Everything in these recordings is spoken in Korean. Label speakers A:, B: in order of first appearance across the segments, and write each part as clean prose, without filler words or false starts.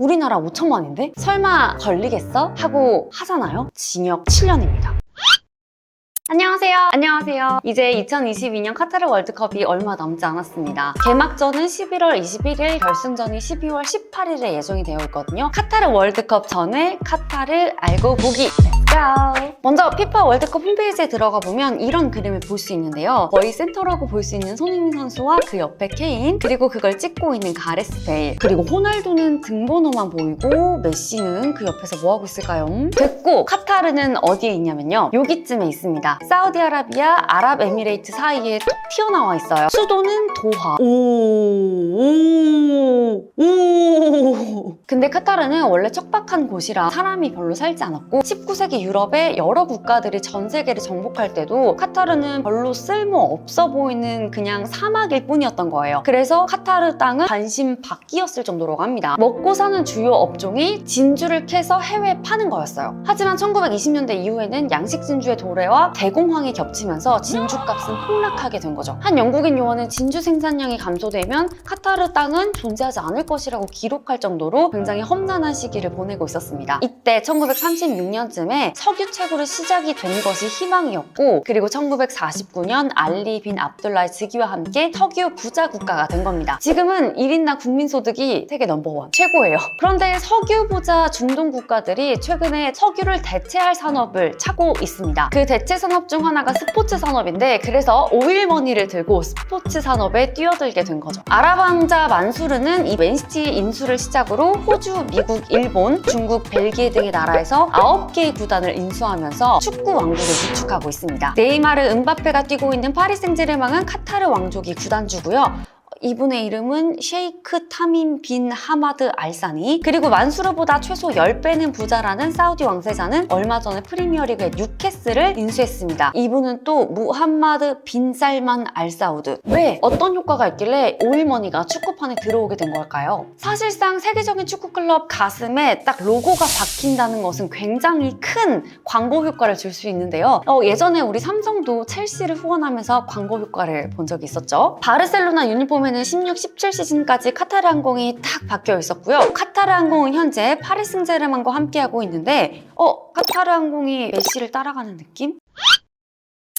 A: 우리나라 5천만인데? 설마 걸리겠어? 하고 하잖아요? 징역 7년입니다. 안녕하세요. 이제 2022년 카타르 월드컵이 얼마 남지 않았습니다. 개막전은 11월 21일, 결승전이 12월 18일에 예정이 되어 있거든요. 카타르 월드컵 전에 카타르 알고 보기! 먼저 피파 월드컵 홈페이지에 들어가 보면 이런 그림을 볼 수 있는데요. 거의 센터라고 볼 수 있는 손흥민 선수와 그 옆에 케인, 그리고 그걸 찍고 있는 가레스 베일, 그리고 호날두는 등번호만 보이고 메시는 그 옆에서 뭐하고 있을까요? 됐고, 카타르는 어디에 있냐면요. 여기쯤에 있습니다. 사우디아라비아, 아랍에미레이트 사이에 톡 튀어나와 있어요. 수도는 도하. 근데 카타르는 원래 척박한 곳이라 사람이 별로 살지 않았고 19세기 유럽의 여러 국가들이 전 세계를 정복할 때도 카타르는 별로 쓸모 없어 보이는 그냥 사막일 뿐이었던 거예요. 그래서 카타르 땅은 관심 밖이었을 정도라고 합니다. 먹고 사는 주요 업종이 진주를 캐서 해외에 파는 거였어요. 하지만 1920년대 이후에는 양식 진주의 도래와 대공황이 겹치면서 진주값은 폭락하게 된 거죠. 한 영국인 요원은 진주 생산량이 감소되면 카타르 땅은 존재하지 않을 것이라고 기록할 정도로 굉장히 험난한 시기를 보내고 있었습니다. 이때 1936년쯤에 석유 채굴이 시작이 된 것이 희망이었고, 그리고 1949년 알리 빈 압둘라의 즉위와 함께 석유 부자 국가가 된 겁니다. 지금은 1인당 국민소득이 세계 넘버원 최고예요. 그런데 석유 부자 중동 국가들이 최근에 석유를 대체할 산업을 찾고 있습니다. 그 대체 산업 중 하나가 스포츠 산업인데, 그래서 오일머니를 들고 스포츠 산업에 뛰어들게 된 거죠. 아랍 왕자 만수르는 이 맨시티 인수를 시작으로 호주, 미국, 일본, 중국, 벨기에 등의 나라에서 9개의 구단을 인수하면서 축구 왕국을 구축하고 있습니다. 네이마르, 은바페가 뛰고 있는 파리 생제르맹은 카타르 왕족이 구단주고요. 이분의 이름은 셰이크 타민 빈 하마드 알사니. 그리고 만수르보다 최소 10배는 부자라는 사우디 왕세자는 얼마 전에 프리미어리그의 뉴캐슬을 인수했습니다. 이분은 또 무함마드 빈 살만 알사우드. 왜? 어떤 효과가 있길래 오일머니가 축구판에 들어오게 된 걸까요? 사실상 세계적인 축구클럽 가슴에 딱 로고가 박힌다는 것은 굉장히 큰 광고 효과를 줄 수 있는데요. 예전에 우리 삼성도 첼시를 후원하면서 광고 효과를 본 적이 있었죠. 바르셀로나 유니폼 는 16, 17 시즌까지 카타르 항공이 딱 박혀 있었고요. 카타르 항공은 현재 파리 생제르맹과 함께하고 있는데 카타르 항공이 메시를 따라가는 느낌?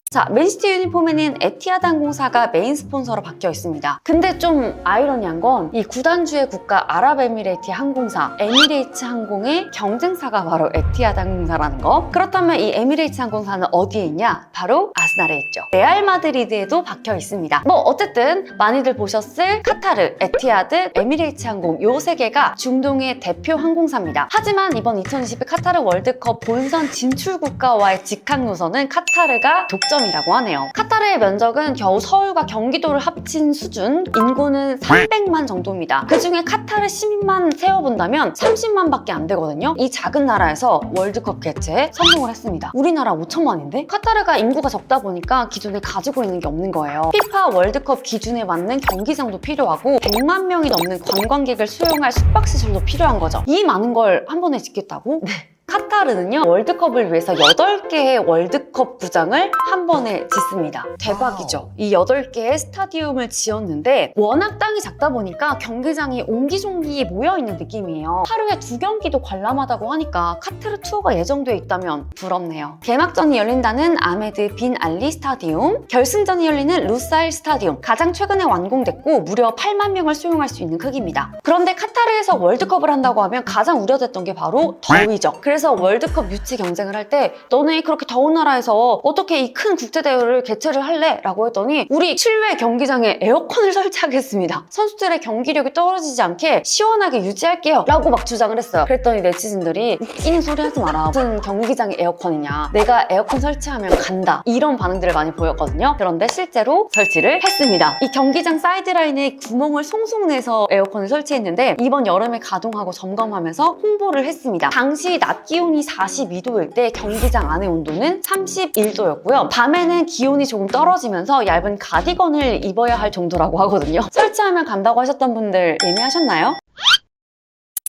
A: 자, 맨시티 유니폼에는 에티하드 항공사가 메인 스폰서로 바뀌어 있습니다. 근데 좀 아이러니한 건 이 구단주의 국가 아랍에미레이트 항공사 에미레이츠 항공의 경쟁사가 바로 에티하드 항공사라는 거. 그렇다면 이 에미레이츠 항공사는 어디에 있냐? 바로 아스날에 있죠. 레알 마드리드에도 박혀 있습니다. 어쨌든 많이들 보셨을 카타르, 에티하드, 에미레이츠 항공 요 세 개가 중동의 대표 항공사입니다. 하지만 이번 2022 카타르 월드컵 본선 진출 국가와의 직항 노선은 카타르가 독점이라고 하네요. 카타르의 면적은 겨우 서울과 경기도를 합친 수준, 인구는 300만 정도입니다. 그중에 카타르 시민만 세어본다면 30만밖에 안 되거든요. 이 작은 나라에서 월드컵 개최에 성공을 했습니다. 우리나라 5천만인데? 카타르가 인구가 적다 보니까 기존에 가지고 있는 게 없는 거예요. 피파 월드컵 기준에 맞는 경기장도 필요하고 100만 명이 넘는 관광객을 수용할 숙박시설도 필요한 거죠. 이 많은 걸 한 번에 짓겠다고? 네. 카타르는요, 월드컵을 위해서 8개의 월드컵 구장을 한 번에 짓습니다. 대박이죠. 이 8개의 스타디움을 지었는데 워낙 땅이 작다 보니까 경기장이 옹기종기 모여있는 느낌이에요. 하루에 2경기도 관람하다고 하니까 카타르 투어가 예정되어 있다면 부럽네요. 개막전이 열린다는 아메드 빈 알리 스타디움, 결승전이 열리는 루사일 스타디움, 가장 최근에 완공됐고 무려 8만 명을 수용할 수 있는 크기입니다. 그런데 카타르에서 월드컵을 한다고 하면 가장 우려됐던 게 바로 더위죠. 그래서 월드컵 유치 경쟁을 할 때 너네 그렇게 더운 나라에서 어떻게 이 큰 국제대회를 개최를 할래? 라고 했더니 우리 실외 경기장에 에어컨을 설치하겠습니다. 선수들의 경기력이 떨어지지 않게 시원하게 유지할게요 라고 막 주장을 했어요. 그랬더니 네티즌들이 웃기는 소리 하지 마라. 무슨 경기장에 에어컨이냐. 내가 에어컨 설치하면 간다. 이런 반응들을 많이 보였거든요. 그런데 실제로 설치를 했습니다. 이 경기장 사이드라인에 구멍을 송송 내서 에어컨을 설치했는데 이번 여름에 가동하고 점검하면서 홍보를 했습니다. 당시 낮 기온이 42도일 때 경기장 안의 온도는 31도였고요. 밤에는 기온이 조금 떨어지면서 얇은 가디건을 입어야 할 정도라고 하거든요. 설치하면 간다고 하셨던 분들 예매하셨나요?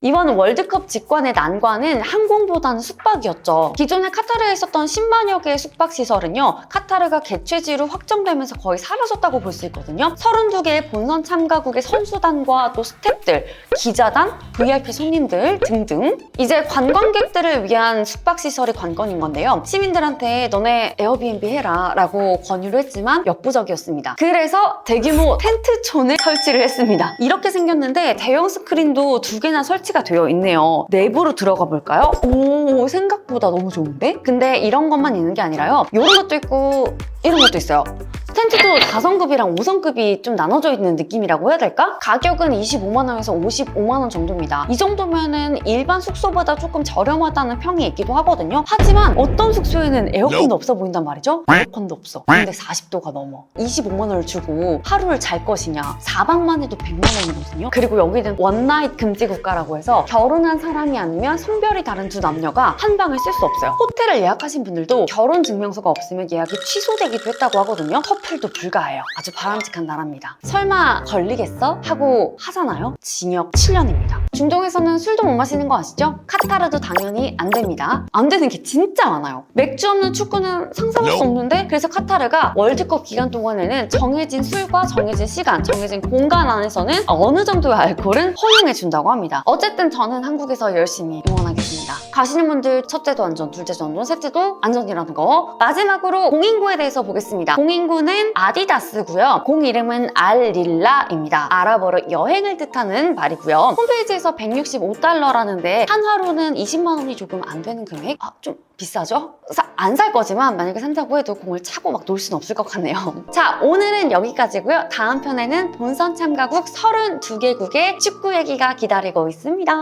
A: 이번 월드컵 직관의 난관은 항공보다는 숙박이었죠. 기존에 카타르에 있었던 10만여 개의 숙박시설은요, 카타르가 개최지로 확정되면서 거의 사라졌다고 볼 수 있거든요. 32개의 본선 참가국의 선수단과 또 스태프들, 기자단, VIP 손님들 등등. 이제 관광객들을 위한 숙박시설이 관건인 건데요. 시민들한테 너네 에어비앤비 해라 라고 권유를 했지만 역부족이었습니다. 그래서 대규모 텐트촌을 설치를 했습니다. 이렇게 생겼는데 대형 스크린도 2개나 설치가 되어 있네요. 내부로 들어가 볼까요? 오, 생각보다 너무 좋은데? 근데 이런 것만 있는 게 아니라요. 이런 것도 있고 이런 것도 있어요. 텐트도 4성급이랑 5성급이 좀 나눠져 있는 느낌이라고 해야 될까? 가격은 25만 원에서 55만 원 정도입니다. 이 정도면은 일반 숙소보다 조금 저렴하다는 평이 있기도 하거든요. 하지만 어떤 숙소에는 에어컨도 없어 보인단 말이죠? 에어컨도 없어. 근데 40도가 넘어. 25만 원을 주고 하루를 잘 것이냐? 4박만 해도 100만 원이거든요. 그리고 여기는 원나잇 금지 국가라고 해서 결혼한 사람이 아니면 성별이 다른 두 남녀가 한 방을 쓸 수 없어요. 호텔을 예약하신 분들도 결혼 증명서가 없으면 예약이 취소되기도 했다고 하거든요. 커플도 불가해요. 아주 바람직한 나라입니다. 설마 걸리겠어? 하고 하잖아요. 징역 7년입니다. 중동에서는 술도 못 마시는 거 아시죠? 카타르도 당연히 안 됩니다. 안 되는 게 진짜 많아요. 맥주 없는 축구는 상상할 수 없는데, 그래서 카타르가 월드컵 기간 동안에는 정해진 술과 정해진 시간, 정해진 공간 안에서는 어느 정도의 알코올은 허용해 준다고 합니다. 어쨌든 저는 한국에서 열심히 응원하겠습니다. 가시는 분들 첫째도 안전, 둘째도 안전, 셋째도 안전이라는 거. 마지막으로 공인구에 대해서 보겠습니다. 공인구는 아디다스고요. 공 이름은 알릴라입니다. 아랍어로 여행을 뜻하는 말이고요. 홈페이지에서 165달러라는데 한 하루는 20만 원이 조금 안 되는 금액? 좀 비싸죠? 안 살 거지만 만약에 산다고 해도 공을 차고 막 놀 수는 없을 것 같네요. 자, 오늘은 여기까지고요. 다음 편에는 본선 참가국 32개국의 축구 얘기가 기다리고 있습니다.